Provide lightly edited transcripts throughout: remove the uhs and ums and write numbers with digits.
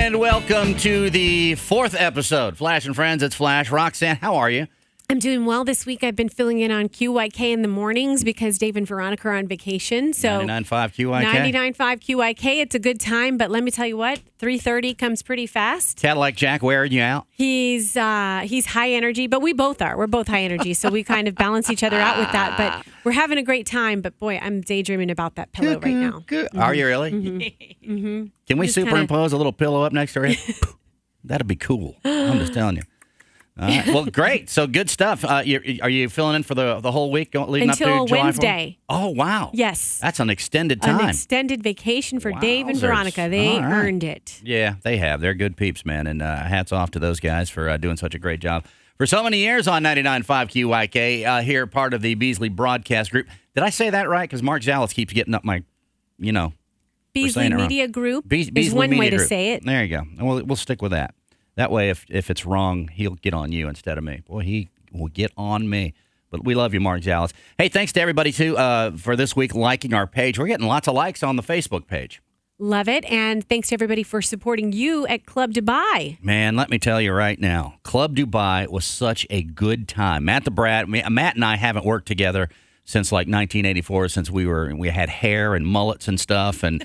And welcome to the 4th episode. Flash and Friends, it's Flash. Roxanne, how are you? I'm doing well this week. I've been filling in on QYK in the mornings because Dave and Veronica are on vacation. So 99.5 QYK? 99.5 QYK. It's a good time, but let me tell you what, 3:30 comes pretty fast. Cadillac Jack wearing you out? He's high energy, but we both are. We're both high energy, so we kind of balance each other out with that. But we're having a great time. But boy, I'm daydreaming about that pillow right now. Mm-hmm. Are you really? Mm-hmm. Can we Just superimpose a little pillow up next to her? That'd be cool. I'm just telling you. All right. Well, great. So good stuff. Are you filling in for the whole week leading Until up to July 4th? Wednesday. Oh, wow. Yes. That's an extended time. An extended vacation for Dave and Wowzers. Veronica. They All right. earned it. Yeah, they have. They're good peeps, man. And hats off to those guys for doing such a great job for so many years on 99.5 QYK, here part of the Beasley Broadcast Group. Did I say that right? Because Mark Sciales keeps getting up my, Beasley Media Group is Beasley one Media way to Group. say it. There you go. And we'll stick with that. That way, if it's wrong, he'll get on you instead of me. Boy, he will get on me. But we love you, Mark Sciales. Hey, thanks to everybody, too, for this week liking our page. We're getting lots of likes on the Facebook page. Love it. And thanks to everybody for supporting you at Club Dubai. Man, let me tell you right now, Club Dubai was such a good time. Matt and I haven't worked together since like 1984, since we had hair and mullets and stuff. And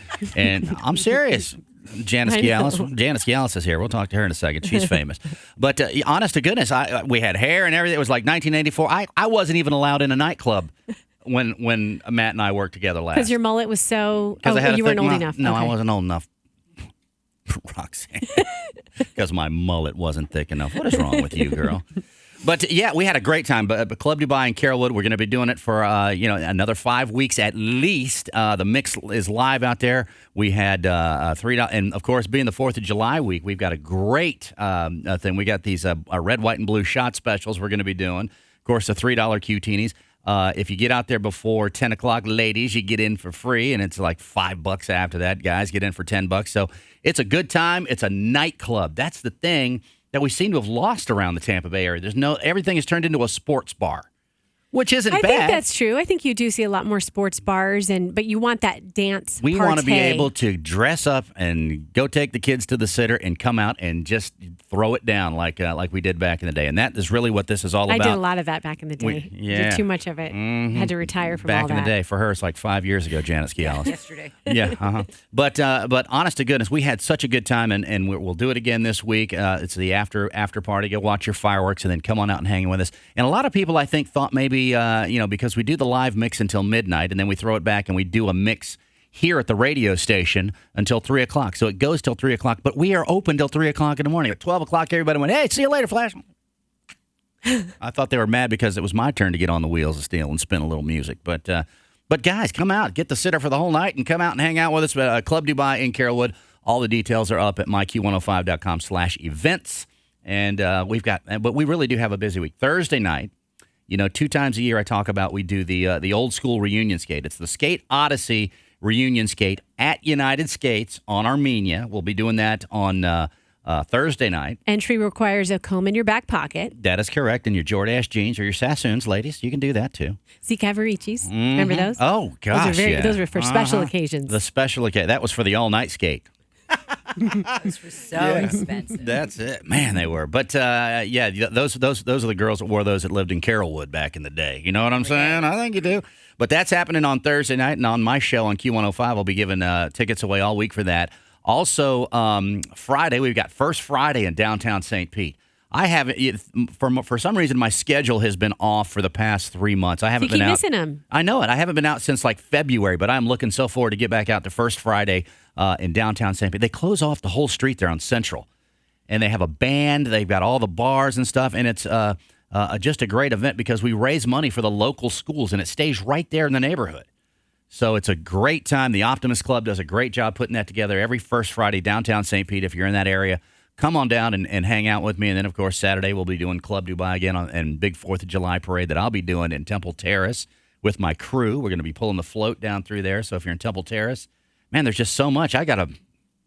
I'm serious. Janice Sciales is here. We'll talk to her in a second. She's famous. But honest to goodness, we had hair and everything. It was like 1984. I wasn't even allowed in a nightclub when Matt and I worked together last. Because your mullet was so... you weren't old enough. No, okay. I wasn't old enough. Roxanne. Because my mullet wasn't thick enough. What is wrong with you, girl? But, yeah, we had a great time. But Club Dubai in Carrollwood, we're going to be doing it for, another 5 weeks at least. The mix is live out there. We had $3. And, of course, being the 4th of July week, we've got a great thing. We got these red, white, and blue shot specials we're going to be doing. Of course, the $3 Q-Teenies. If you get out there before 10 o'clock, ladies, you get in for free, and it's like $5 after that. Guys get in for $10. So it's a good time. It's a nightclub. That's the thing that we seem to have lost around the Tampa Bay area. Everything has turned into a sports bar, which isn't bad. I think that's true. I think you do see a lot more sports bars, but you want that dance We partay. want to be able to dress up and go take the kids to the sitter and come out and just throw it down like we did back in the day. And that is really what this is all about. I did a lot of that back in the day. Did too much of it. Mm-hmm. Had to retire from back all that. in the day. For her, it's like 5 years ago, Janice Sciales. Yesterday. Yeah, But honest to goodness, we had such a good time, and we'll do it again this week. It's the after party. Go watch your fireworks, and then come on out and hang with us. And a lot of people, I think, thought maybe, because we do the live mix until midnight, and then we throw it back and we do a mix here at the radio station until 3 o'clock. So it goes till 3 o'clock, but we are open till 3 o'clock in the morning. At 12 o'clock, everybody went, "Hey, see you later, Flash." I thought they were mad because it was my turn to get on the wheels of steel and spin a little music. But guys, come out, get the sitter for the whole night, and come out and hang out with us. Club Dubai in Carrollwood. All the details are up at myq105.com/events. And but we really do have a busy week. Thursday night, 2 times a year I talk about, we do the old school reunion skate. It's the Skate Odyssey reunion skate at United Skates on Armenia. We'll be doing that on Thursday night. Entry requires a comb in your back pocket. That is correct. And your Jordache jeans or your Sassoons, ladies, you can do that too. See Cavaricis. Remember those? Oh, gosh, Those were for special occasions. The special occasion. That was for the all-night skate. Those were so expensive. That's it. Man, they were. But, those are the girls that wore those that lived in Carrollwood back in the day. You know what I'm saying? I think you do. But that's happening on Thursday night, and on my show on Q105, I'll be giving tickets away all week for that. Also, Friday, we've got First Friday in downtown St. Pete. I haven't, for some reason, my schedule has been off for the past 3 months. I haven't been out. You keep missing them. I know it. I haven't been out since like February, but I'm looking so forward to get back out to First Friday in downtown St. Pete. They close off the whole street there on Central, and they have a band. They've got all the bars and stuff, and it's just a great event because we raise money for the local schools, and it stays right there in the neighborhood. So it's a great time. The Optimist Club does a great job putting that together every First Friday downtown St. Pete. If you're in that area, come on down and hang out with me. And then, of course, Saturday we'll be doing Club Dubai again and big 4th of July parade that I'll be doing in Temple Terrace with my crew. We're going to be pulling the float down through there. So if you're in Temple Terrace, man, there's just so much. I got to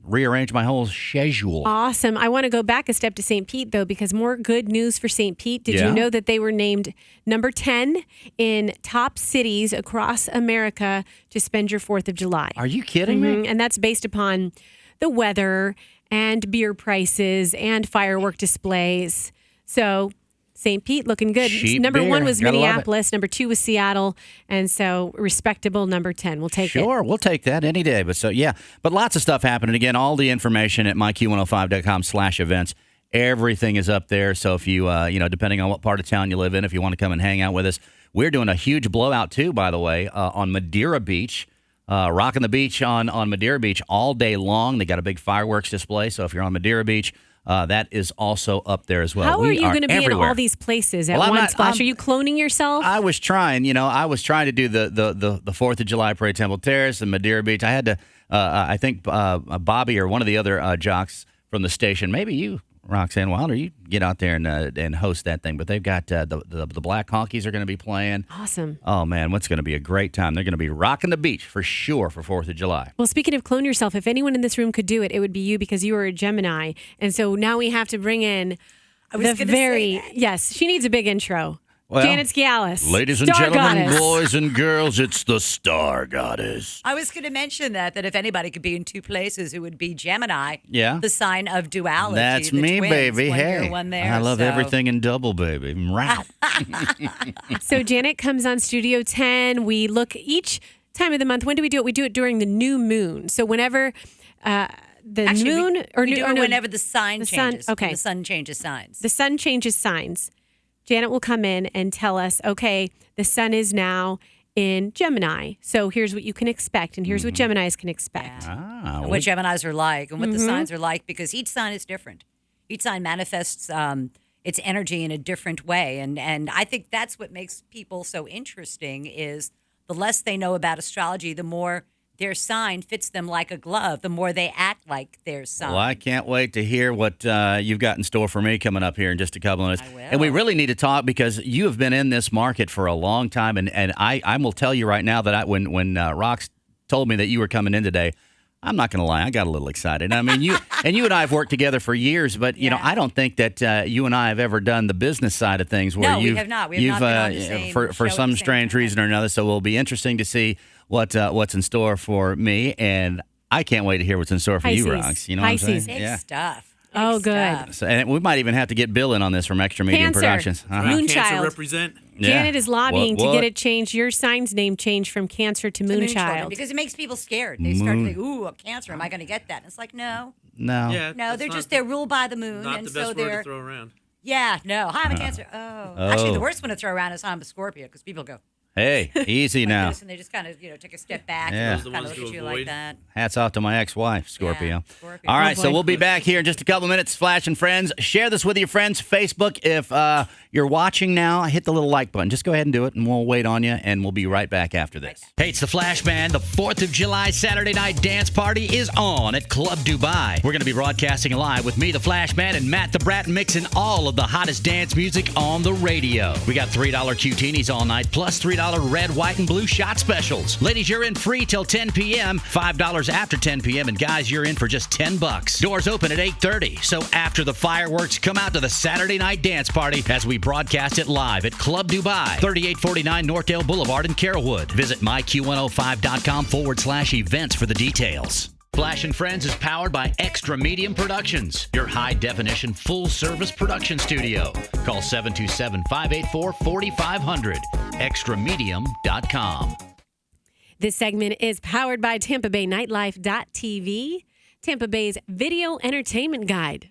rearrange my whole schedule. Awesome. I want to go back a step to St. Pete, though, because more good news for St. Pete. Did you know that they were named number 10 in top cities across America to spend your 4th of July? Are you kidding me? And that's based upon the weather and beer prices and firework displays. So St. Pete looking good. Cheap Number beer. 1 was Gotta love it. Minneapolis. Number 2 was Seattle. And so respectable number 10. We'll take it. Sure, we'll take that any day. But lots of stuff happening. Again, all the information at myq105.com/events. Everything is up there. So if you, depending on what part of town you live in, if you want to come and hang out with us, we're doing a huge blowout too, by the way, on Madeira Beach. Rocking the beach on Madeira Beach all day long. They got a big fireworks display. So if you're on Madeira Beach, that is also up there as well. How are you going to be everywhere. in all these places at Well, once, Splash? Are you cloning yourself? I was trying. I was trying to do the 4th of July Parade, Temple Terrace and Madeira Beach. I had to. I think Bobby or one of the other jocks from the station, maybe you, Roxanne Wilder, you get out there and host that thing. But they've got the Black Honkies are going to be playing. Awesome. Oh man, what's going to be a great time? They're going to be rocking the beach for sure for 4th of July. Well, speaking of clone yourself, if anyone in this room could do it, it would be you because you are a Gemini. And so now we have to bring in yes, she needs a big intro. Well, Janet Sciales. Ladies and Star gentlemen, Goddess. boys and girls, it's the Star Goddess. I was going to mention that if anybody could be in two places, it would be Gemini. Yeah. The sign of duality. That's the me, twins, baby. one Hey, here, one there, I love so. everything in double, baby. Rap. So Janet comes on Studio 10. We look each time of the month. When do we do it? We do it during the new moon. So whenever Actually, moon we do it whenever the sign changes. Okay. The sun changes signs. The sun changes signs. Janet will come in and tell us, okay, the sun is now in Gemini. So here's what you can expect, and here's what Geminis can expect. Ah, And what Geminis are like and what the signs are like, because each sign is different. Each sign manifests its energy in a different way. And I think that's what makes people so interesting is the less they know about astrology, the more their sign fits them like a glove, the more they act like their sign. Well, I can't wait to hear what you've got in store for me coming up here in just a couple of minutes. I will. And we really need to talk because you have been in this market for a long time. And I will tell you right now that when Rox told me that you were coming in today, I'm not going to lie, I got a little excited. I mean, you and I have worked together for years, but I don't think that you and I have ever done the business side of things where No, we you've have not. We have not been on the same for show at some the same strange time. reason or another. So it'll be interesting to see what's in store for me, and I can't wait to hear what's in store for you, Pisces. Rox. You know what I'm Pisces. saying? Big stuff. Oh, Big good. stuff. So, and we might even have to get Bill in on this from Extra Medium Cancer. Productions. Uh-huh. Moon Cancer child. represent. Yeah. Janet is lobbying to What? get it changed, your sign's name changed from Cancer to The moon Moonchild. children, because it makes people scared. They start to think, ooh, a Cancer, am I going to get that? And it's like, no. No. Yeah, No, that's they're ruled by the moon. not and the best so word they're, to throw around. yeah, no. Hi, I'm a Cancer. Actually, the worst one to throw around is I'm a Scorpio, because people go, Hey, easy like now. this, and they just kind of, take a step back Yeah. and Those are the kind of ones look to at you like avoid. that. Hats off to my ex-wife, Scorpio. Yeah, Scorpio. All right, Oh, so boy. we'll be back here in just a couple minutes. Flash and Friends. Share this with your friends. Facebook, if you're watching now, hit the little like button. Just go ahead and do it, and we'll wait on you, and we'll be right back after this. Hey, it's the Flash Band. The 4th of July Saturday night dance party is on at Club Dubai. We're going to be broadcasting live with me, the Flash Band, and Matt the Brat mixing all of the hottest dance music on the radio. We got $3 Qtinis all night, plus $3 red, white, and blue shot specials. Ladies, you're in free till 10 p.m., $5 after 10 p.m., and guys, you're in for just $10. Doors open at 8:30. So after the fireworks, come out to the Saturday night dance party as we broadcast it live at Club Dubai, 3849 Northdale Boulevard in Carrollwood. Visit myq105.com/events for the details. Flash and Friends is powered by Xtra Medium Productions, your high-definition, full-service production studio. Call 727-584-4500, extramedium.com. This segment is powered by Tampa Bay Nightlife.tv, Tampa Bay's video entertainment guide.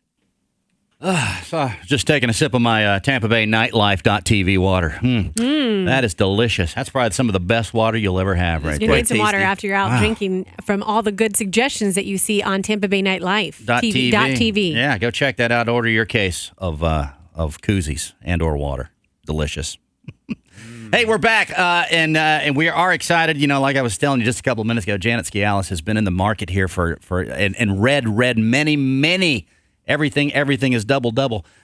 So, just taking a sip of my Tampa Bay Nightlife.tv water. That is delicious. That's probably some of the best water you'll ever have right You there. need some water tasty. after you're out drinking from all the good suggestions that you see on Tampa Bay Nightlife. TV. Yeah, go check that out. Order your case of koozies and or water. Delicious. Hey, we're back, and we are excited. You know, like I was telling you just a couple of minutes ago, Janet Sciales has been in the market here and read many. Everything is double.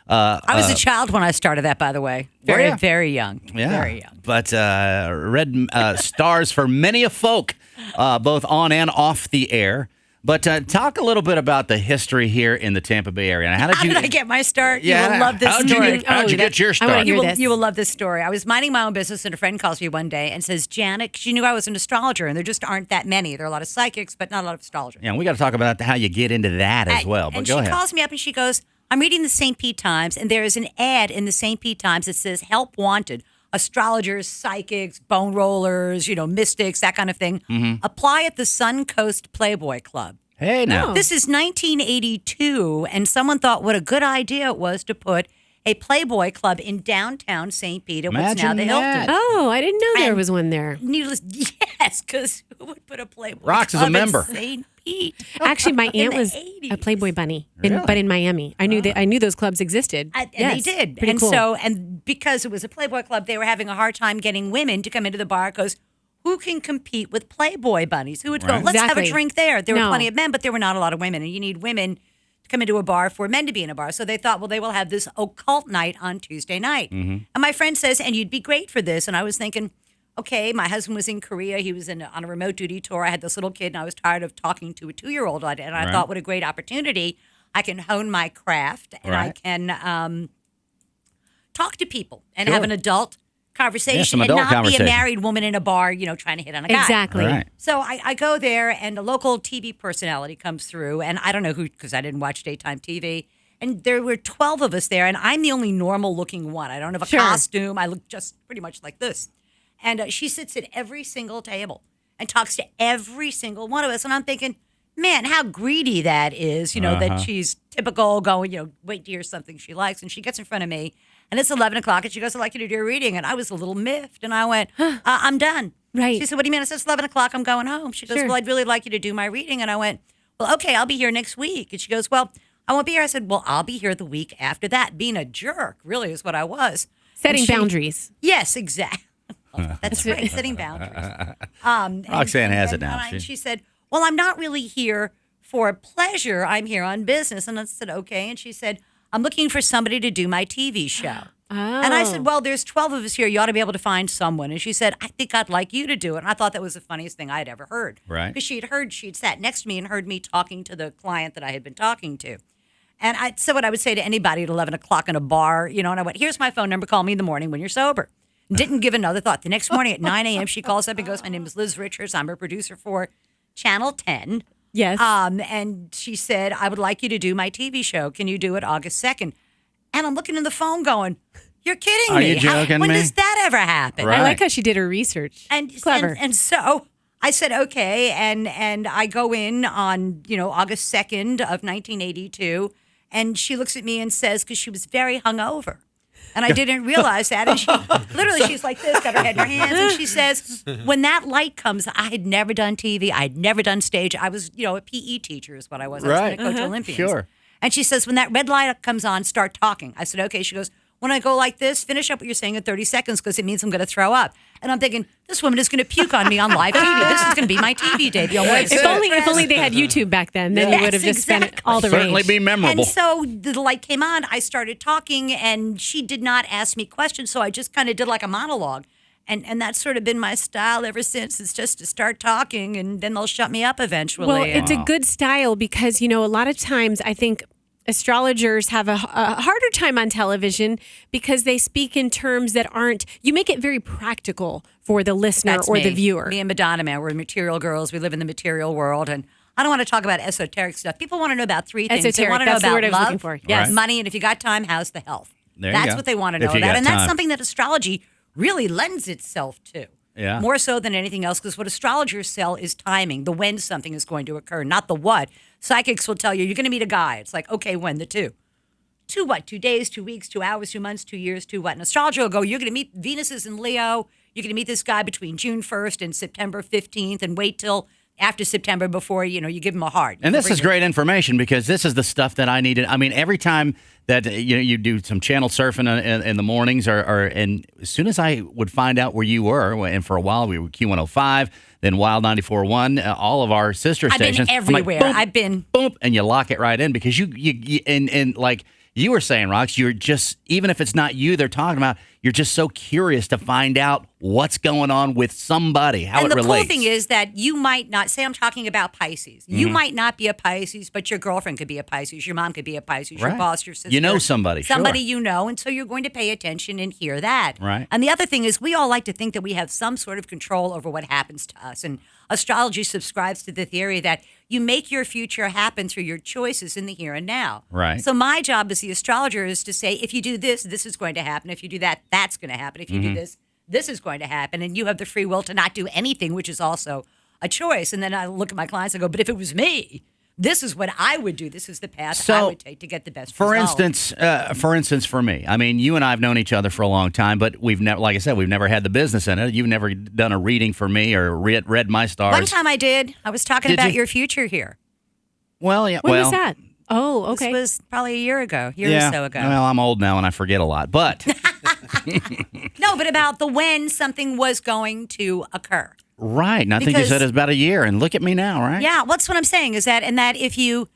I was a child when I started that, by the way. Very, ya? very young. Yeah, Very young. But read stars for many a folk, both on and off the air. But talk a little bit about the history here in the Tampa Bay area. How did I get my start? Yeah, you will love this story. How'd you get your start? You will love this story. I was minding my own business, and a friend calls me one day and says, Janet, she knew I was an astrologer, and there just aren't that many. There are a lot of psychics, but not a lot of astrologers. Yeah, and we got to talk about how you get into that as well. But and go ahead. She calls me up and she goes, I'm reading the St. Pete Times, and there is an ad in the St. Pete Times that says, help wanted. Astrologers, psychics, bone rollers, mystics, that kind of thing. Mm-hmm. Apply at the Suncoast Playboy Club. Hey, now. This is 1982, and someone thought what a good idea it was to put a Playboy Club in downtown St. Pete at what's now the Hilton. Oh, I didn't know there was one there. Yes, because who would put a Playboy Rox Club is a member. in St. Pete? Actually, my aunt was 80s. a Playboy bunny, Really? but in Miami. I knew those clubs existed. And Yes, they did. Pretty And cool. and because it was a Playboy Club, they were having a hard time getting women to come into the bar because who can compete with Playboy bunnies? Who would go, Right. let's have a Exactly. drink there? There were No. plenty of men, but there were not a lot of women. And you need women to come into a bar for men to be in a bar. So they thought, well, they will have this occult night on Tuesday night. Mm-hmm. And my friend says, and you'd be great for this. And I was thinking, okay, my husband was in Korea. He was on a remote duty tour. I had this little kid, and I was tired of talking to a 2-year-old. And I Right. thought, what a great opportunity. I can hone my craft, and I Right. can talk to people and Sure. have an adult conversation some and adult not conversation. be a married woman in a bar, trying to hit on a guy. Exactly. Right. So I go there, and a local TV personality comes through, and I don't know who, because I didn't watch daytime TV. And there were 12 of us there, and I'm the only normal-looking one. I don't have a Sure. costume. I look just pretty much like this. And she sits at every single table and talks to every single one of us. And I'm thinking, man, how greedy that is, that she's typical going, wait to hear something she likes. And she gets in front of me, and it's 11 o'clock, and she goes, I'd like you to do a reading. And I was a little miffed, and I went, I'm done. Right. She said, what do you mean? I said, it's 11 o'clock, I'm going home. She goes, Sure. well, I'd really like you to do my reading. And I went, well, okay, I'll be here next week. And she goes, well, I won't be here. I said, well, I'll be here the week after that. Being a jerk, really, is what I was. Setting And she- boundaries. Yes, exactly. That's right, setting boundaries. Roxanne has it now. And she said, well, I'm not really here for pleasure. I'm here on business. And I said, okay. And she said, I'm looking for somebody to do my TV show. And I said, well, there's 12 of us here. You ought to be able to find someone. And she said, I think I'd like you to do it. And I thought that was the funniest thing I'd ever heard. Right. Because she'd sat next to me and heard me talking to the client that I had been talking to. And I said what I would say to anybody at 11 o'clock in a bar, and I went, here's my phone number. Call me in the morning when you're sober. Didn't give another thought. The next morning at 9 a.m., she calls up and goes, my name is Liz Richards. I'm a producer for Channel 10. Yes. And she said, I would like you to do my TV show. Can you do it August 2nd? And I'm looking in the phone going, you're kidding Are me. you joking when me? does that ever happen? Right. I like how she did her research. And Clever. And so I said, okay. And I go in on, August 2nd of 1982. And she looks at me and says, because she was very hungover. And I didn't realize that. And she literally, she's like this, got her head in her hands. And she says, when that light comes, I had never done TV. I had never done stage. I was, a PE teacher is what I was. I was Right. going to coach Olympians. Sure. And she says, when that red light comes on, start talking. I said, okay. She goes, when I go like this, finish up what you're saying in 30 seconds because it means I'm going to throw up. And I'm thinking, this woman is going to puke on me on live TV. This is going to be my TV debut. If only they had YouTube back then you would have just spent exactly. all the Certainly rage. be memorable. And so the light came on. I started talking, and she did not ask me questions. So I just kind of did like a monologue. And that's sort of been my style ever since. It's just to start talking, and then they'll shut me up eventually. Well, it's a good style because, a lot of times I think astrologers have a harder time on television because they speak in terms that aren't, you make it very practical for the listener That's or me. the viewer. Me and Madonna, man, we're material girls. We live in the material world. And I don't want to talk about esoteric stuff. People want to know about three things. They Esoteric, want to know that's the about word I was love, looking for. Yes. money, and if you got time, how's the health? There you That's go. what they want to If know you about. got And that's time. something that astrology really lends itself to. Yeah. More so than anything else, because what astrologers sell is timing, the when something is going to occur, not the what. Psychics will tell you, you're going to meet a guy. It's like, okay, when? The two. 2 what? 2 days, 2 weeks, 2 hours, 2 months, 2 years, 2 what? An astrologer will go, you're going to meet Venus is in Leo. You're going to meet this guy between June 1st and September 15th and wait till after September before, you give him a heart. And this is great information because this is the stuff that I needed. I mean, every time that you do some channel surfing in the mornings, and as soon as I would find out where you were, and for a while we were Q105, then Wild 94.1, all of our sister stations. I've been everywhere. I'm like, boom, I've been boom, and you lock it right in because you and like you were saying, Rox, you're just, even if it's not you they're talking about, you're just so curious to find out what's going on with somebody, how and it the relates. cool thing is that you might not, say I'm talking about Pisces. You might not be a Pisces, but your girlfriend could be a Pisces. Your mom could be a Pisces. Your Right. boss, your sister. You know somebody, Somebody sure. you know. And so you're going to pay attention and hear that. Right. And the other thing is we all like to think that we have some sort of control over what happens to us. And astrology subscribes to the theory that you make your future happen through your choices in the here and now. Right. So my job as the astrologer is to say, if you do this, this is going to happen. If you do that, that's going to happen. If you do this is going to happen. And you have the free will to not do anything, which is also a choice. And then I look at my clients and go, but if it was me, this is what I would do. This is the path I would take to get the best For result. instance, for me, I mean, you and I have known each other for a long time, but we've never, like I said, we've never had the business in it. You've never done a reading for me or read my stars. One time I did. I was talking Did about you? your future here. Well, yeah. When well, was that? Oh, okay. This was probably a year or so ago. Well, I'm old now and I forget a lot, but No, but about the when something was going to occur. right. And I think you Because- said it's about a year, and look at me now, right? Yeah, what's what I'm saying is that, and that if you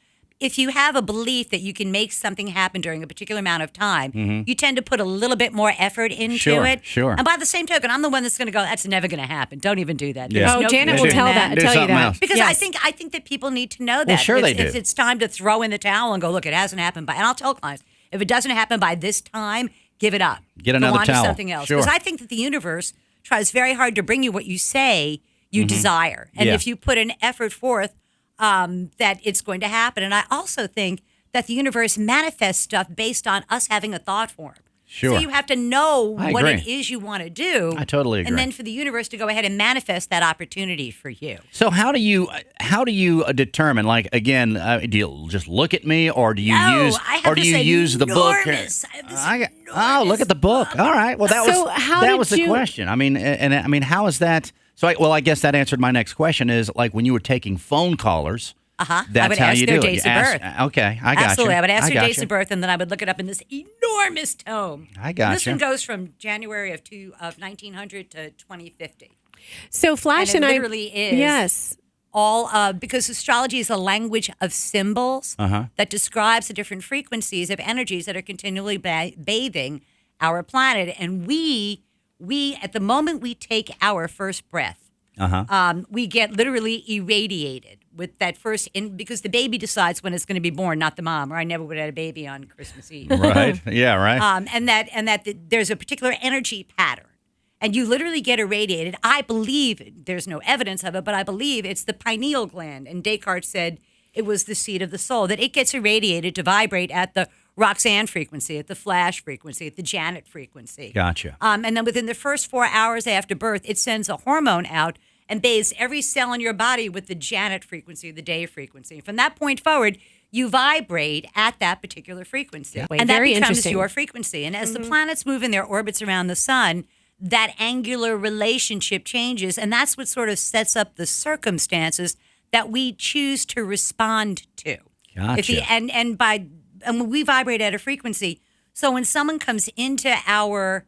have a belief that you can make something happen during a particular amount of time, you tend to put a little bit more effort into Sure, it. sure. And by the same token, I'm the one that's going to go, that's never going to happen. Don't even do that. Yeah. There's Oh, no Janet future will in tell that. Do Tell you something that else. Because Yes. I think that people need to know that. sure they do. If it's time to throw in the towel and go, look, it hasn't happened by, and I'll tell clients, if it doesn't happen by this time, give it up. Get another Go on towel. to something else. Sure. Because I think that the universe tries very hard to bring you what you say you desire. And Yeah. if you put an effort forth, that it's going to happen. And I also think that the universe manifests stuff based on us having a thought form. Sure. So you have to know I what it agree. is you want to do. I totally agree. And then for the universe to go ahead and manifest that opportunity for you. So how do you determine? Like again, do you just look at me, or do you No, use I have or do this you use the book? enormous- I have this Oh, look enormous at the book. All right. Well, that So was how that did was the you- question. I mean, and I mean, how is that? So, I guess that answered my next question. Is like when you were taking phone callers. I That's would how ask you their do it. dates You of ask- birth. Okay, I got Absolutely. you. I would ask their got dates you. of birth, and then I would look it up in this enormous tome. I got This you. one goes from January of 1900 to 2050. So Flash And and, it I literally is. Yes. All because astrology is a language of symbols Uh-huh. that describes the different frequencies of energies that are continually bathing our planet. And we at the moment we take our first breath, we get literally irradiated with that first because the baby decides when it's going to be born, not the mom. Or I never would have had a baby on Christmas Eve. Right. Yeah. Right. And that there's a particular energy pattern, and you literally get irradiated. I believe there's no evidence of it, but I believe it's the pineal gland. And Descartes said it was the seat of the soul, that it gets irradiated to vibrate at the Roxanne frequency, at the Flash frequency, at the Janet frequency. Gotcha. And then within the first 4 hours after birth, it sends a hormone out and bathes every cell in your body with the Janet frequency, the Dave frequency. From that point forward, you vibrate at that particular frequency. Wait, And that very becomes interesting. your frequency. And as the planets move in their orbits around the sun, that angular relationship changes. And that's what sort of sets up the circumstances that we choose to respond to. Gotcha. And when we vibrate at a frequency, so when someone comes into our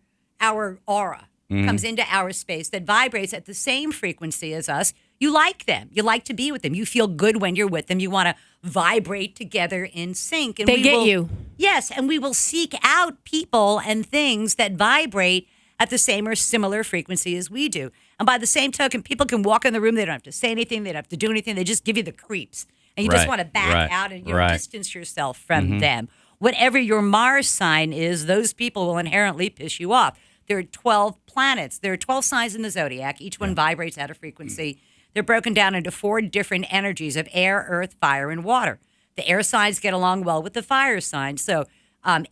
aura, comes into our space that vibrates at the same frequency as us, you like them. You like to be with them. You feel good when you're with them. You want to vibrate together in sync. And They get you. Yes, and we will seek out people and things that vibrate at the same or similar frequency as we do. And by the same token, people can walk in the room. They don't have to say anything. They don't have to do anything. They just give you the creeps. And you just Right, want to back right, out and right. distance yourself from them. Whatever your Mars sign is, those people will inherently piss you off. There are 12 planets. There are 12 signs in the zodiac. Each one vibrates at a frequency. They're broken down into 4 different energies of air, earth, fire, and water. The air signs get along well with the fire signs. So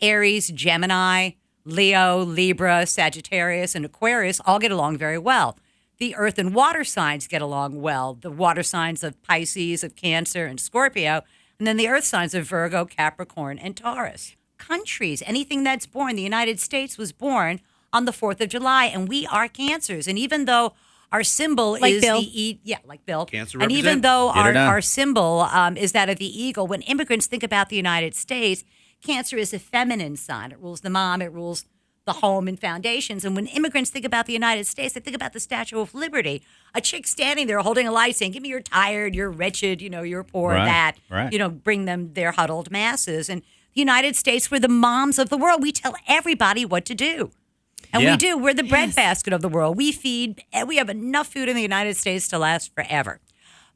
Aries, Gemini, Leo, Libra, Sagittarius, and Aquarius all get along very well. The earth and water signs get along well. The water signs of Pisces, of Cancer, and Scorpio. And then the earth signs of Virgo, Capricorn, and Taurus. Countries, anything that's born, the United States was born on the 4th of July, and we are Cancers. And even though our symbol Like is Bill. like Bill. Cancer and even represent. though Get her done. our symbol is that of the eagle, when immigrants think about the United States, Cancer is a feminine sign. It rules the mom, it rules the home and foundations. And when immigrants think about the United States, they think about the Statue of Liberty. A chick standing there holding a light saying, give me you're tired, you're wretched, you're poor, Right, that, right. bring them their huddled masses. And the United States, we're the moms of the world. We tell everybody what to do. And we do. We're the breadbasket of the world. We have enough food in the United States to last forever.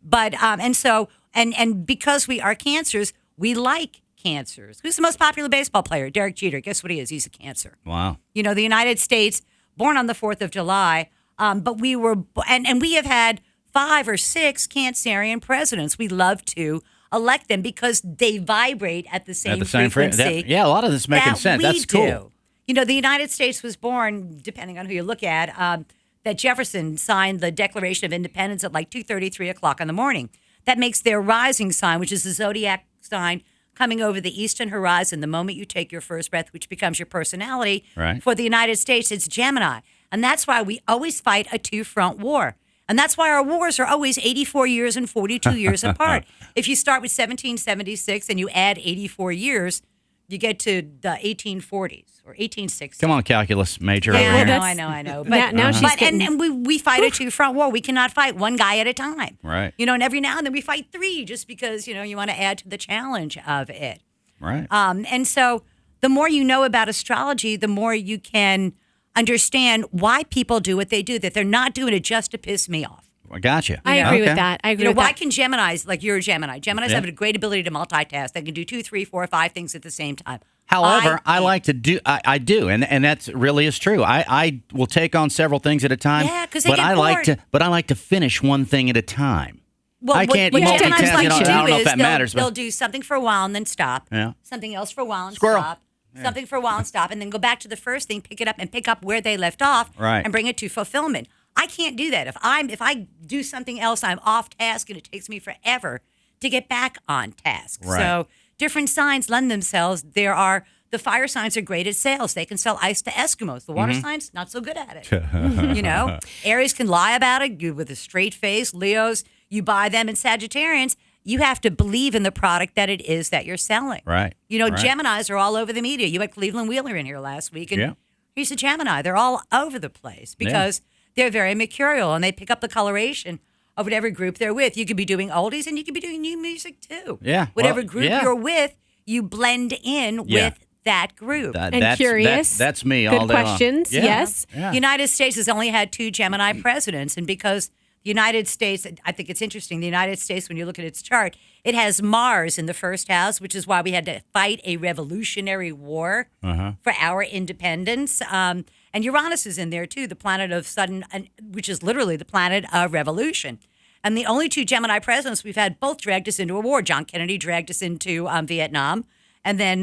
But, and because we are cancers, we like cancers. Who's the most popular baseball player? Derek Jeter. Guess what he is? He's a cancer. Wow. You know, the United States, born on the 4th of July, but we were, and we have had 5 or 6 Cancerian presidents. We love to elect them because they vibrate at the same frequency. A lot of this is making sense. That's cool. Do. You know, the United States was born, depending on who you look at, that Jefferson signed the Declaration of Independence at like 2:30, 3 o'clock in the morning. That makes their rising sign, which is the zodiac sign, coming over the eastern horizon the moment you take your first breath, which becomes your personality. Right. For the United States, it's Gemini. And that's why we always fight a two-front war. And that's why our wars are always 84 years and 42 years apart. If you start with 1776 and you add 84 years, you get to the 1840s or 1860s. Come on, calculus major. Yeah, over here. I know. But now she's getting... and we fight a two-front war. We cannot fight one guy at a time. Right. You know, and every now and then we fight 3 just because, you know, you want to add to the challenge of it. Right. And so the more you know about astrology, the more you can understand why people do what they do, that they're not doing it just to piss me off. I gotcha. I agree with that. I agree with why that. can Geminis, like you're a Gemini, Geminis have a great ability to multitask. They can do 2, 3, 4, 5 things at the same time. However, I like to do. I do, and that's really is true. I will take on several things at a time. Yeah, because they but get I bored. like to finish one thing at a time. Well, I can't what multitask. Geminis like I to don't do know if is that matters. they'll But do something for a while and then stop. Yeah. Something else for a while and Squirrel. stop. Something for a while and stop, and then go back to the first thing, pick it up, and pick up where they left off, Right. and bring it to fulfillment. I can't do that. If I do something else, I'm off task, and it takes me forever to get back on task. Right. So different signs lend themselves. The fire signs are great at sales. They can sell ice to Eskimos. The water signs, not so good at it. You know, Aries can lie about it with a straight face. Leos, you buy them, and Sagittarians, you have to believe in the product that it is that you're selling. Right. You know, Right. Geminis are all over the media. You had Cleveland Wheeler in here last week, and he's a Gemini. They're all over the place because they're very mercurial, and they pick up the coloration of whatever group they're with. You could be doing oldies, and you could be doing new music too. Yeah. Whatever Well, group yeah. you're with, you blend in with that group. That's curious. That's me Good all day long. questions. Yeah. Yes. Yeah. United States has only had 2 Gemini presidents, and because the United States, I think it's interesting, the United States, when you look at its chart, it has Mars in the first house, which is why we had to fight a revolutionary war for our independence. And Uranus is in there, too, the planet of sudden, which is literally the planet of revolution. And the only 2 Gemini presidents we've had both dragged us into a war. John Kennedy dragged us into Vietnam, and then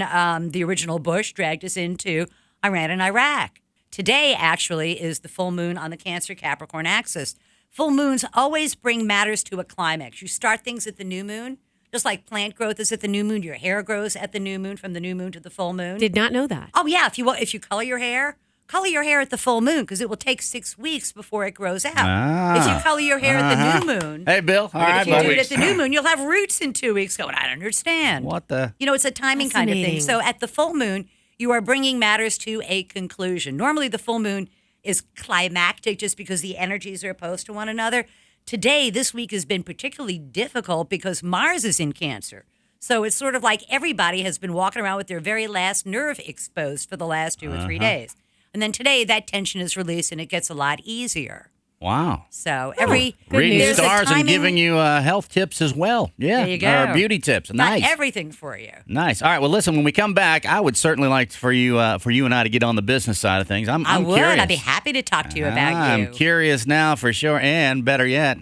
the original Bush dragged us into Iran and Iraq. Today, actually, is the full moon on the Cancer-Capricorn axis. Full moons always bring matters to a climax. You start things at the new moon, just like plant growth is at the new moon. Your hair grows at the new moon, from the new moon to the full moon. Did not know that. Oh, yeah. If you color your hair at the full moon, because it will take 6 weeks before it grows out. If you color your hair at the new moon, Hey, Bill. All right, if you buddy. do it at the new moon, you'll have roots in 2 weeks. Going, I don't understand. What the? You know, it's a timing kind of thing. Fascinating. So at the full moon, you are bringing matters to a conclusion. Normally, the full moon is climactic just because the energies are opposed to one another. Today, this week has been particularly difficult because Mars is in Cancer. So it's sort of like everybody has been walking around with their very last nerve exposed for the last 2 or 3 days. And then today, that tension is released and it gets a lot easier. Wow. So Reading there's a stars and timing- giving you health tips as well. Yeah. There you go. Or beauty tips. got Nice. everything for you. Nice. All right. Well, listen. When we come back, I would certainly like for you and I to get on the business side of things. I'm I would. curious. I'd be happy to talk to you about you. I'm curious now for sure, and better yet,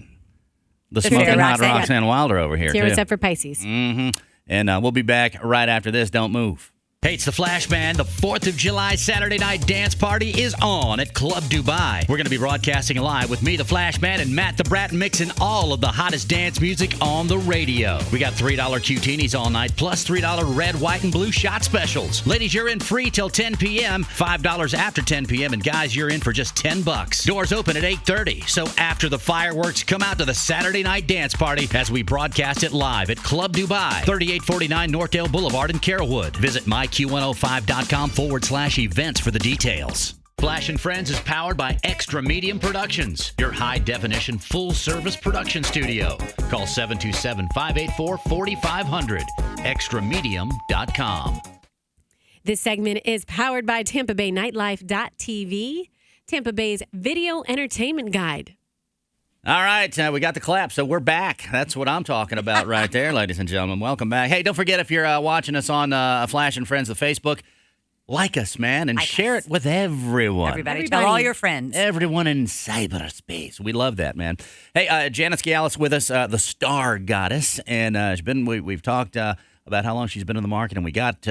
the Fair smoking hot Roxanne. Roxanne Wilder over here Here too. it's up for Pisces. And we'll be back right after this. Don't move. Hey, it's the Flash Band. The 4th of July Saturday night dance party is on at Club Dubai. We're going to be broadcasting live with me, the Flash Band, and Matt the Brat, mixing all of the hottest dance music on the radio. We got $3 QTinis all night, plus $3 red, white, and blue shot specials. Ladies, you're in free till 10 p.m., $5 after 10 p.m., and guys, you're in for just $10. Doors open at 8:30. So after the fireworks, come out to the Saturday night dance party as we broadcast it live at Club Dubai, 3849 Northdale Boulevard in Carrollwood. Visit myq105.com/events for the details. Flash and Friends is powered by Xtra Medium Productions, your high-definition, full-service production studio. Call 727-584-4500, extramedium.com. This segment is powered by Tampa Bay Nightlife.tv, Tampa Bay's video entertainment guide. All right, we got the clap, so we're back. That's what I'm talking about right there, ladies and gentlemen. Welcome back. Hey, don't forget if you're watching us on Flash and Friends of Facebook, like us, man, and share it with everyone. Everybody. Tell all your friends. Everyone in cyberspace. We love that, man. Hey, Janet Sciales with us, the star goddess, and we've talked about how long she's been in the market, and we got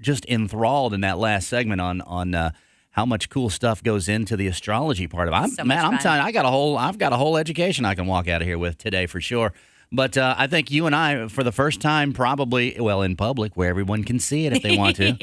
just enthralled in that last segment on how much cool stuff goes into the astrology part of it. I'm telling you, I've got a whole education I can walk out of here with today for sure. But I think you and I, for the first time, probably, in public, where everyone can see it if they want to,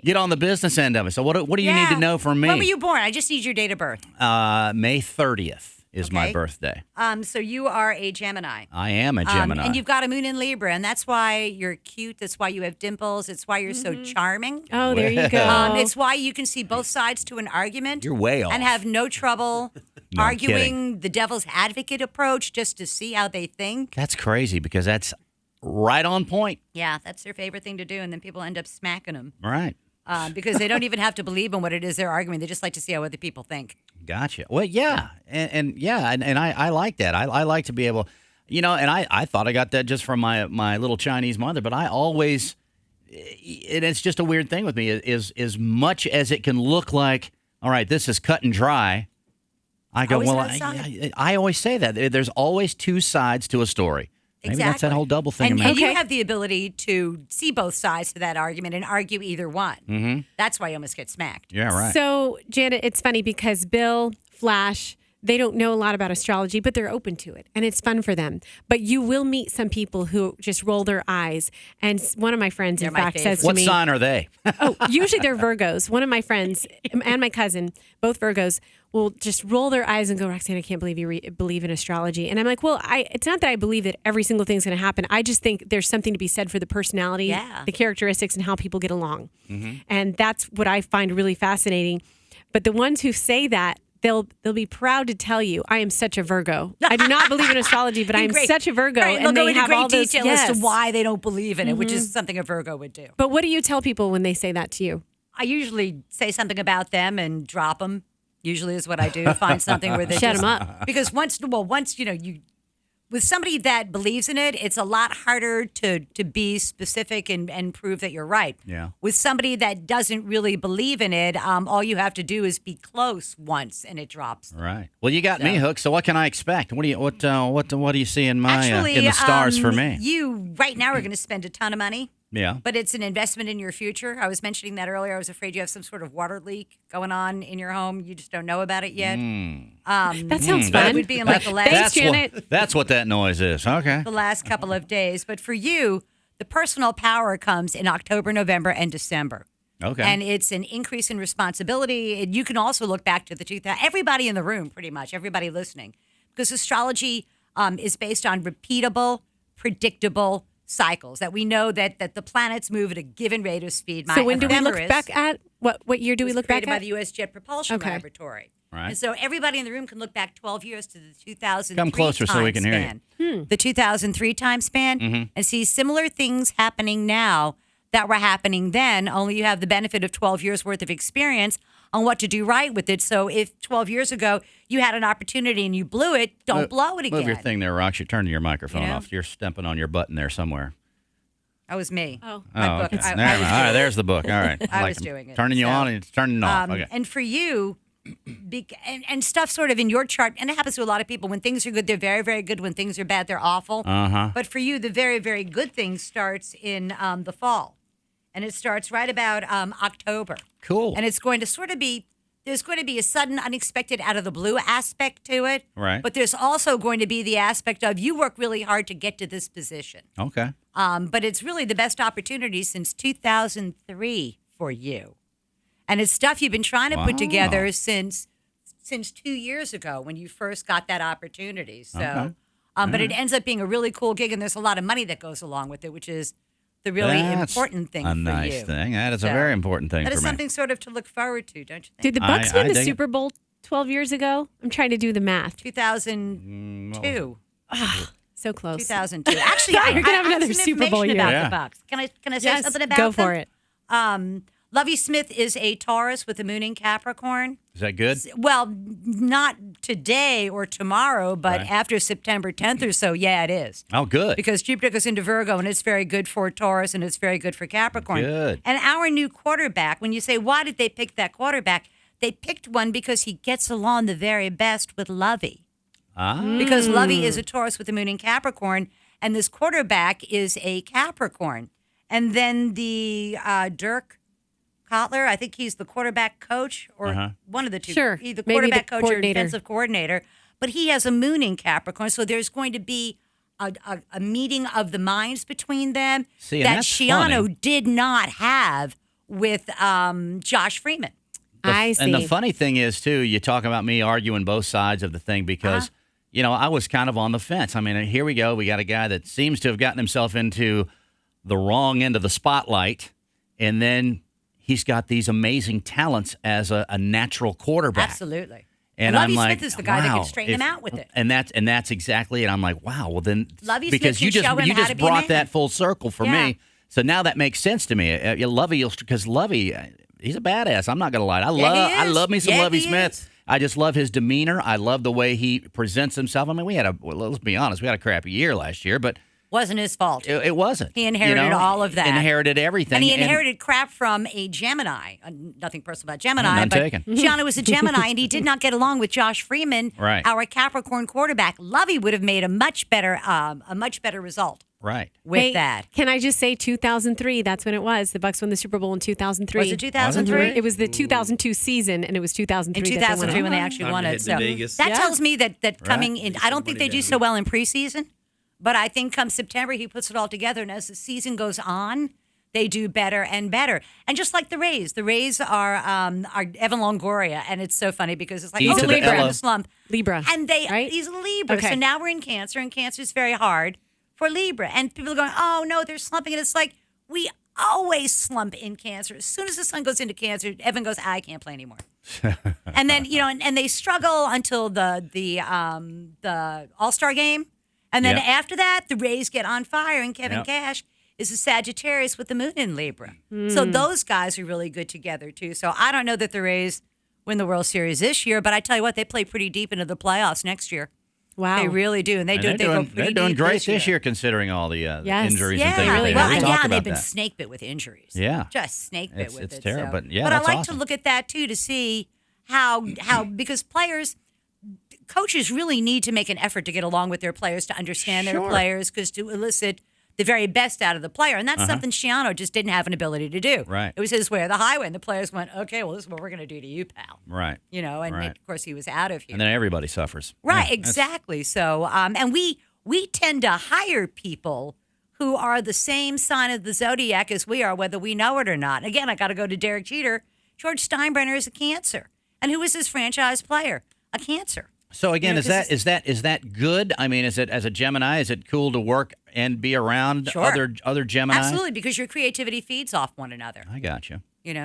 get on the business end of it. So what do you need to know from me? When were you born? I just need your date of birth. May 30th is my birthday. So you are a Gemini. I am a Gemini. And you've got a moon in Libra, and that's why you're cute. That's why you have dimples. It's why you're so charming. Oh, there you go. It's why you can see both sides to an argument. You're way off. And have no trouble No arguing kidding. the devil's advocate approach just to see how they think. That's crazy because that's right on point. Yeah, that's their favorite thing to do, and then people end up smacking them. Right. Because they don't even have to believe in what it is they're arguing. They just like to see how other people think. Gotcha. Well, yeah. And I like that. I like to be able, and I thought I got that just from my little Chinese mother, but I always, and it's just a weird thing with me, is as much as it can look like, all right, this is cut and dry, I go, I always say that. There's always two sides to a story. Maybe that's that whole double thing. And you have the ability to see both sides to that argument and argue either one. Mm-hmm. That's why you almost get smacked. Yeah, right. So, Janet, it's funny because Bill, Flash, they don't know a lot about astrology, but they're open to it, and it's fun for them. But you will meet some people who just roll their eyes. And one of my friends, in fact, says to me... What sign are they? Usually they're Virgos. One of my friends and my cousin, both Virgos, will just roll their eyes and go, Roxanne, I can't believe you believe in astrology. And I'm like, well, it's not that I believe that every single thing's going to happen. I just think there's something to be said for the personality, the characteristics, and how people get along. Mm-hmm. And that's what I find really fascinating. But the ones who say that, they'll be proud to tell you, I am such a Virgo. I do not believe in astrology, but I am such a Virgo. Right. And they'll go they into have great all those detail as to why they don't believe in it, which is something a Virgo would do. But what do you tell people when they say that to you? I usually say something about them and drop them. Usually is what I do. Find something where they shut them up. Because once you with somebody that believes in it, it's a lot harder to be specific and prove that you're right. Yeah. With somebody that doesn't really believe in it, all you have to do is be close once, and it drops. Right. Well, you got me hooked. So what can I expect? What do you see in my in the stars for me? You right now are going to spend a ton of money. Yeah. But it's an investment in your future. I was mentioning that earlier. I was afraid you have some sort of water leak going on in your home. You just don't know about it yet. That sounds fun. It would be in like the last... Thanks, Janet. That's what that noise is. Okay. The last couple of days. But for you, the personal power comes in October, November, and December. Okay. And it's an increase in responsibility. And you can also look back to the 2000... Everybody in the room, pretty much, everybody listening. Because astrology is based on repeatable, predictable cycles that we know that the planets move at a given rate of speed. So when do we look back at what year do we look back at? Created by the U.S. Jet Propulsion Laboratory. Right. And so everybody in the room can look back 12 years to the 2003 Come closer time so we can span. hear you. The 2003 time span and see similar things happening now that were happening then, only you have the benefit of 12 years worth of experience on what to do right with it. So if 12 years ago you had an opportunity and you blew it, don't blow it again. Move your thing there, Rox. You're turning your microphone off. You're stepping on your button there somewhere. That was me. Oh, my book. Okay. All right, there's the book. All right. I was doing it. Turning you on and it's turning it off. Okay. And for you, and stuff sort of in your chart, and it happens to a lot of people. When things are good, they're very, very good. When things are bad, they're awful. But for you, the very, very good thing starts in the fall. And it starts right about October. Cool. And it's going to sort of be, there's going to be a sudden, unexpected, out of the blue aspect to it. Right. But there's also going to be the aspect of you work really hard to get to this position. Okay. But it's really the best opportunity since 2003 for you. And it's stuff you've been trying to put together since 2 years ago when you first got that opportunity. So, but it ends up being a really cool gig, and there's a lot of money that goes along with it, which is the really important thing for you. A nice thing. That is a very important thing for me. That is something sort of to look forward to, don't you think? Did the Bucks win the Super Bowl 12 years ago? I'm trying to do the math. 2002. So close. 2002. Actually, you're gonna have I another have some Super Bowl information year. about the Bucks. Can I say something about Go them? for it. Lovie Smith is a Taurus with the moon in Capricorn. Is that good? Well, not today or tomorrow, but Right. after September 10th or so, yeah, it is. Oh, good. Because Jupiter goes into Virgo, and it's very good for Taurus, and it's very good for Capricorn. Good. And our new quarterback, when you say, why did they pick that quarterback? They picked one because he gets along the very best with Lovey. Because Lovey is a Taurus with the moon in Capricorn, and this quarterback is a Capricorn. And then the Dirk Kotler, I think he's the quarterback coach or one of the two. Sure. Either Maybe the quarterback coach or coordinator. defensive coordinator. But he has a moon in Capricorn, so there's going to be a meeting of the minds between them See, and that that's Sciano funny. did not have with Josh Freeman. I see. And the funny thing is, too, you talk about me arguing both sides of the thing because, I was kind of on the fence. I mean, here we go. We got a guy that seems to have gotten himself into the wrong end of the spotlight, and then he's got these amazing talents as a natural quarterback. Absolutely. And Lovie I'm like, Smith is the guy that wow, can straighten him out with it. And that's exactly it. I'm like, wow. Well, then Lovie because Smith you can show him you how just to be a brought man. that full circle for Yeah. me. So now that makes sense to me. Lovey, because Lovey, he's a badass. I'm not gonna lie. I he is. love me some Yeah, Lovey he Smith. is. I just love his demeanor. I love the way he presents himself. I mean, let's be honest, we had a crappy year last year, but Wasn't his fault. it wasn't. He inherited all of that. Inherited everything. And he inherited crap from a Gemini. Nothing personal about Gemini, None but taken. Gianna was a Gemini, and he did not get along with Josh Freeman, Right. our Capricorn quarterback. Lovey would have made a much better result right. with Hey, that. Can I just say 2003? That's when it was. The Bucks won the Super Bowl in 2003. Was it 2003? It was the 2002 season, and it was 2003. In that they won 2003 it. when they actually Time won to it. head to So Vegas. that Yeah. tells me that coming in, I don't think they money do down. so well in preseason, but I think come September he puts it all together, and as the season goes on, they do better and better. And just like the Rays are Evan Longoria, and it's so funny because it's like, E oh, to the Libra in L the of- slump. Libra, And right? he's a Libra. Okay. So now we're in Cancer, and Cancer is very hard for Libra. And people are going, oh, no, they're slumping. And it's like, we always slump in Cancer. As soon as the sun goes into Cancer, Evan goes, I can't play anymore. And then, and they struggle until the All-Star game. And then Yep. after that, the Rays get on fire, and Kevin Yep. Cash is a Sagittarius with the moon in Libra. So those guys are really good together, too. So I don't know that the Rays win the World Series this year, but I tell you what, they play pretty deep into the playoffs next year. Wow. They really do, and they And do. they're They go doing, pretty they're doing deep great this year considering all the Yes. injuries Yeah, and things. really they well, have. We and talked yeah, they've about been that. snake bit with injuries. Yeah. just snake bit It's- with it's it. terrible, but yeah, I that's like awesome. to look at that too to see how because coaches really need to make an effort to get along with their players, to understand their Sure. players, because to elicit the very best out of the player. And that's something Sciano just didn't have an ability to do. Right. It was his way or the highway. And the players went, okay, well, this is what we're going to do to you, pal. Right. And Right. of course he was out of here. And then everybody suffers. Right, Yeah, exactly. So, and we tend to hire people who are the same sign of the zodiac as we are, whether we know it or not. Again, I got to go to Derek Jeter. George Steinbrenner is a Cancer, and who is his franchise player? A Cancer. So again, You know, 'cause is that good? I mean, is it as a Gemini? Is it cool to work and be around Sure. other Gemini? Absolutely, because your creativity feeds off one another. I got you.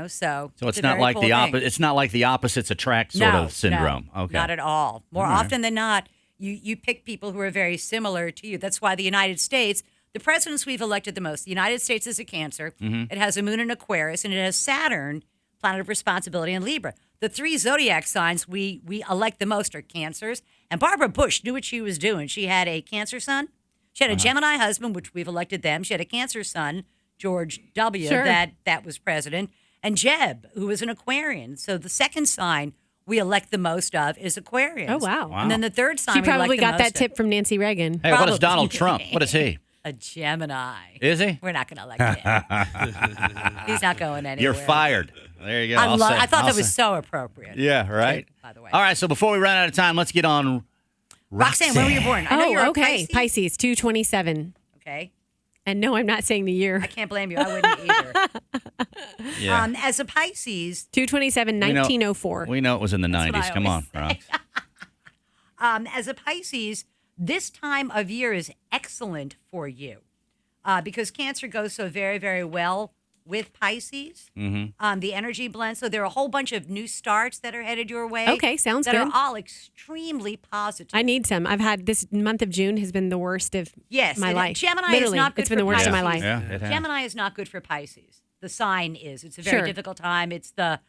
So it's a not very like cool the thing. opposite. It's not like the opposites attract sort of syndrome. No, Okay. not at all. More All right. often than not, you pick people who are very similar to you. That's why the United States, the presidents we've elected the most, the United States is a Cancer. Mm-hmm. It has a moon in Aquarius, and it has Saturn, planet of responsibility, in Libra. The three zodiac signs we elect the most are Cancers. And Barbara Bush knew what she was doing. She had a Cancer son. She had a Gemini husband, which we've elected them. She had a Cancer son, George W., Sure. that was president. And Jeb, who was an Aquarian. So the second sign we elect the most of is Aquarius. Oh, wow. And then the third sign She we elect probably the got most that of- tip from Nancy Reagan. Hey, what is Probably. Donald Trump? What is he? A Gemini. Is he? We're not going to elect him. He's not going anywhere. You're fired. There you go. I I'll say- thought I'll that was say- so appropriate. Yeah, right. By the way. All right, so before we run out of time, let's get on Roxanne, when were you born? I know you're a okay. Pisces. 2/27. Okay. And no, I'm not saying the year. I can't blame you. I wouldn't either. Yeah. As a Pisces, 2/27, 1904. We know it was in the what 90s. I Come on, always Rox. as a Pisces, this time of year is excellent for you because Cancer goes so very, very well with Pisces. Mm-hmm. The energy blend. So there are a whole bunch of new starts that are headed your way. Okay, sounds that good. are all extremely positive. I need some. I've had this month of June has been the worst of Yes, my it- life. Gemini is Literally, not good it's been for the worst of my Pisces. life. Yeah, it has. Gemini is not good for Pisces. the sign is. It's a very Sure. difficult time. It's the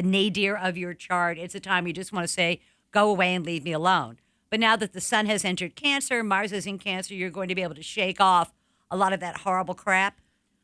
nadir of your chart. It's a time you just want to say, go away and leave me alone. But now that the sun has entered Cancer, Mars is in Cancer, you're going to be able to shake off a lot of that horrible crap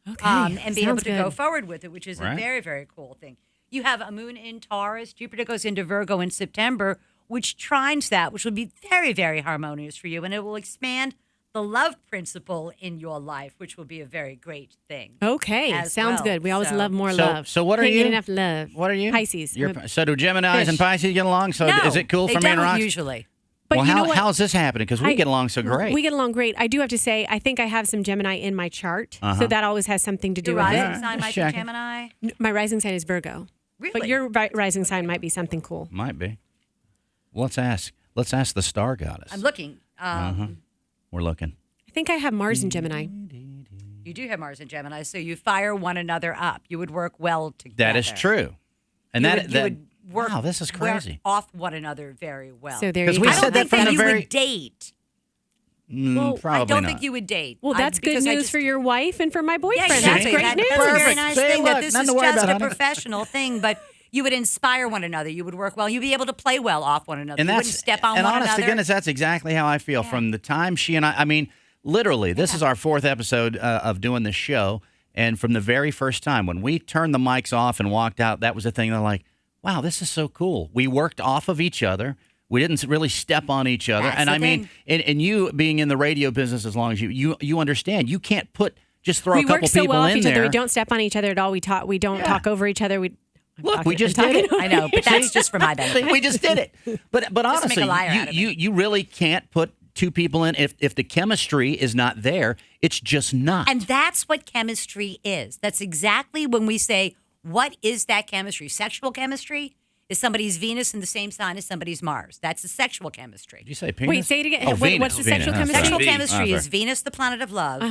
Okay. and be able Sounds to go good. forward with it, which is a very, very cool thing. You have a moon in Taurus. Jupiter goes into Virgo in September, which trines that, which will be very, very harmonious for you. And it will expand the love principle in your life, which will be a very great thing. Okay. as Sounds well. good. We always So- love more So- love. so what are Can't get you? enough love. What are you? Pisces. So do Geminis Fish. and Pisces get along? So No, is it cool they for me and don't Rox? usually. But Well, you know what? how's this happening? Because we get along so great. We get along great. I do have to say, I think I have some Gemini in my chart. So that always has something to do Your with rising it. sign might be checking. Gemini. My rising sign is Virgo. Really? But your rising sign might be something cool. Might be. Well, let's ask. Let's ask the star goddess. I'm looking. We're looking. I think I have Mars in Gemini. You do have Mars and Gemini, so you fire one another up. You would work well together. That is true. And You that would, you would work wow, this is work crazy. off one another very well. So there 'Cause you we go. I said don't that think from that the you very- would date. Well, Probably I don't not. think you would date. Well, that's good because I news just- for your wife and for my boyfriend. Yeah, exactly. That's great That- news. That's a very Perfect. nice See, thing look, that this nothing is to worry just about, a honey. professional thing, but you would inspire one another. You would work well. You'd be able to play well off one another. And You that's wouldn't step on and one honest another. to goodness, that's exactly how I feel from the time she and I mean, literally, this is our 4th episode of doing this show. And from the very first time, when we turned the mics off and walked out, that was the thing. They're like, wow, this is so cool. We worked off of each other. We didn't really step on each other. That's and the I mean, and you being in the radio business as long as you understand, you can't just throw We a couple work so people well off in each there. other. We don't step on each other at all. We don't talk over each other. Look, we just did it. I know, but that's just for my benefit. We just did it. But to make honestly, a liar out of you really can't put two people in if the chemistry is not there. It's just not. And that's what chemistry is. That's exactly when we say, what is that chemistry? Sexual chemistry is somebody's Venus in the same sign as somebody's Mars. That's the sexual chemistry. Did you say penis? Wait, say it again. Oh, What- Venus. what's the sexual Venus. chemistry? Sexual V. chemistry Oh, is sorry. Venus, the planet of love,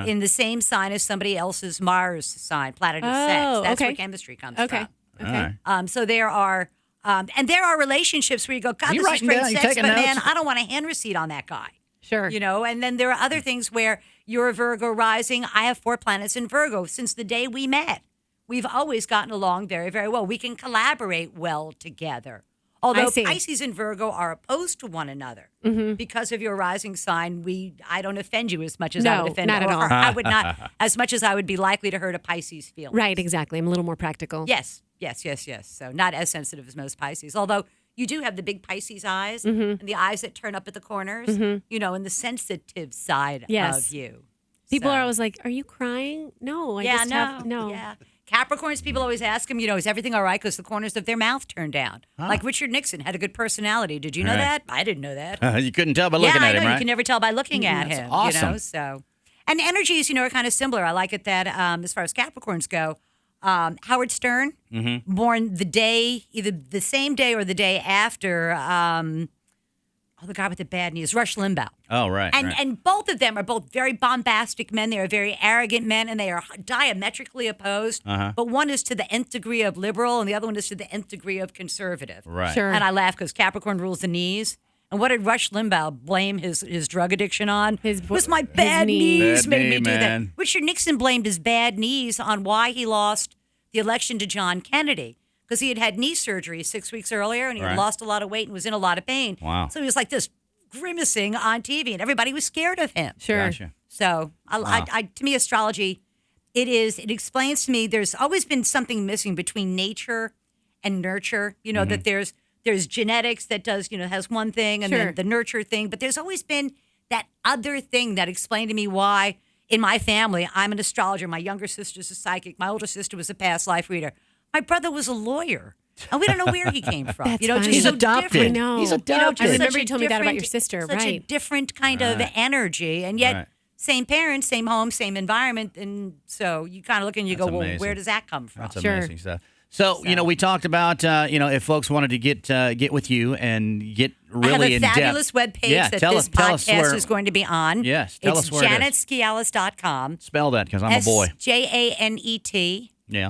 in the same sign as somebody else's Mars sign, planet of Oh, sex. That's okay. where chemistry comes Okay. from. Okay. All right. So there are, and there are relationships where you go, God, You this is writing great down? You sex, taking but man, notes? I don't want a hand receipt on that guy. Sure. You know, and then there are other things where you're a Virgo rising. I have 4 planets in Virgo since the day we met. We've always gotten along very, very well. We can collaborate well together. Although see. Pisces and Virgo are opposed to one another because of your rising sign, I don't offend you as much as I No, would offend not at all. or I would not as much as I would be likely to hurt a Pisces feeling. Right, exactly. I'm a little more practical. Yes. So not as sensitive as most Pisces, although you do have the big Pisces eyes and the eyes that turn up at the corners, you know, and the sensitive side Yes. of you. People So- are always like, "Are you crying?" No, I yeah, just no, have no. Yeah. Capricorns, people always ask them, you know, is everything all right because the corners of their mouth turned down? Like Richard Nixon had a good personality. Did you know Right. that? I didn't know that. You couldn't tell by looking yeah, at I know. him, right? You can never tell by looking at him. awesome. You know, so. And energies, you know, are kind of similar. I like it that as far as Capricorns go, Howard Stern, born the day, either the same day or the day after, the guy with the bad knees, Rush Limbaugh. Oh, right. And right. and both of them are both very bombastic men. They are very arrogant men, and they are diametrically opposed. But one is to the nth degree of liberal, and the other one is to the nth degree of conservative. Right. Sure. And I laugh because Capricorn rules the knees. And what did Rush Limbaugh blame his drug addiction on? His was my his bad knee. knees Bad made knee, me do man. that. Richard Nixon blamed his bad knees on why he lost the election to John Kennedy. Because he had had knee surgery 6 weeks earlier, and he Right. had lost a lot of weight and was in a lot of pain. Wow. So he was like this grimacing on TV, and everybody was scared of him. Sure. Gotcha. So, to me, astrology, it explains to me there's always been something missing between nature and nurture. You know, that there's genetics that does, you know, has one thing, and Sure. then the nurture thing. But there's always been that other thing that explained to me why in my family, I'm an astrologer. My younger sister's a psychic. My older sister was a past life reader. My brother was a lawyer. And we don't know where he came from. That's you know, funny. just He's so adopted. different. I know. He's You know, adopted. I remember Such a you told me that about your different- sister, Such a right. different kind of energy, and yet Right. same parents, same home, same environment, and so you kind of look and you That's go, well, amazing. where does that come from? That's Sure. amazing stuff. So, you know, we talked about, you know, if folks wanted to get with you and get really I have a in depth. fabulous webpage Yeah, that tell this us- tell us podcast where- is going to be on. Yes, tell it's us where it is. janetsciales.com. Spell that because I'm a boy. JANET. Yeah.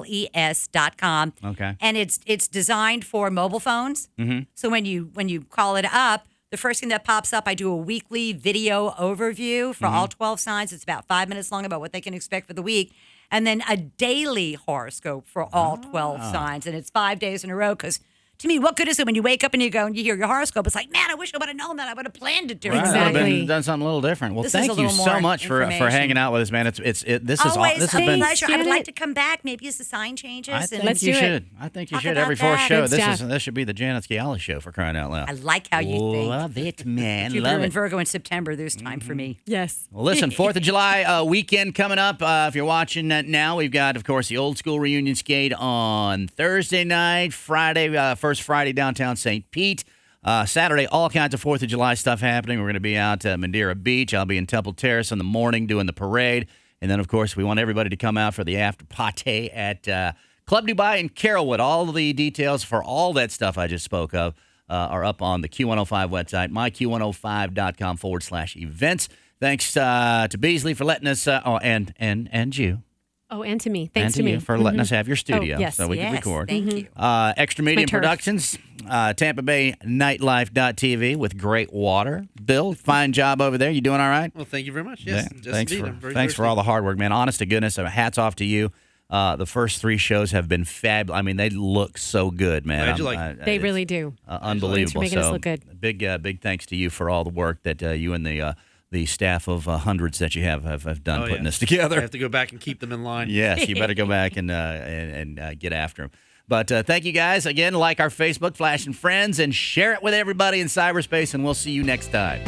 SCIALES.com. Okay. And it's designed for mobile phones. Mm-hmm. So when you call it up, the first thing that pops up, I do a weekly video overview for all 12 signs. It's about 5 minutes long about what they can expect for the week. And then a daily horoscope for all 12 signs. And it's 5 days in a row because to me, what good is it when you wake up and you go and you hear your horoscope? It's like, man, I wish I would have known that. I would have planned it differently. Right. Exactly. Done something a little different. Well, This is thank a you little so more much for hanging out with us, man. This is Always this a has been. pleasure. I would Janet. like to come back maybe as the sign changes. I and think Let's you do it. should. I think you Talk should about every fourth that. show. Good stuff. This should be the Janet Sciales show for crying out loud. I like how you think. Love it, man. Jupiter Love and it. Virgo in September, there's time for me. Yes. Well, listen, 4th of July weekend coming up. If you're watching that now, we've got, of course, the old school reunion skate on Thursday night, Friday, first Friday downtown St. Pete. Saturday, all kinds of 4th of July stuff happening. We're going to be out at Madeira Beach. I'll be in Temple Terrace in the morning doing the parade. And then, of course, we want everybody to come out for the after party at Club Dubai in Carrollwood. All of the details for all that stuff I just spoke of are up on the Q105 website, myq105.com/events. Thanks to Beasley for letting us, and you. Oh, and to me. Thanks and to me. you for letting us have your studio yes. so we can Yes, record. thank you. Extra Medium turf. Productions, Tampa Bay Nightlife.tv with great water. Bill, fine job over there. You doing all right? Well, thank you very much. Yes, Yeah. just Thanks indeed. for I'm very thanks for all the hard work, man. Honest to goodness, hats off to you. The first 3 shows have been fabulous. I mean, they look so good, man. Glad you like They it's, really do. unbelievable. Thanks for making us So, look good. Big thanks to you for all the work that you and the staff of hundreds that you have done putting this I together. have to go back and keep them in line. Yes, you better go back and get after them. But thank you guys again. Like our Facebook, Flash and Friends, and share it with everybody in cyberspace. And we'll see you next time.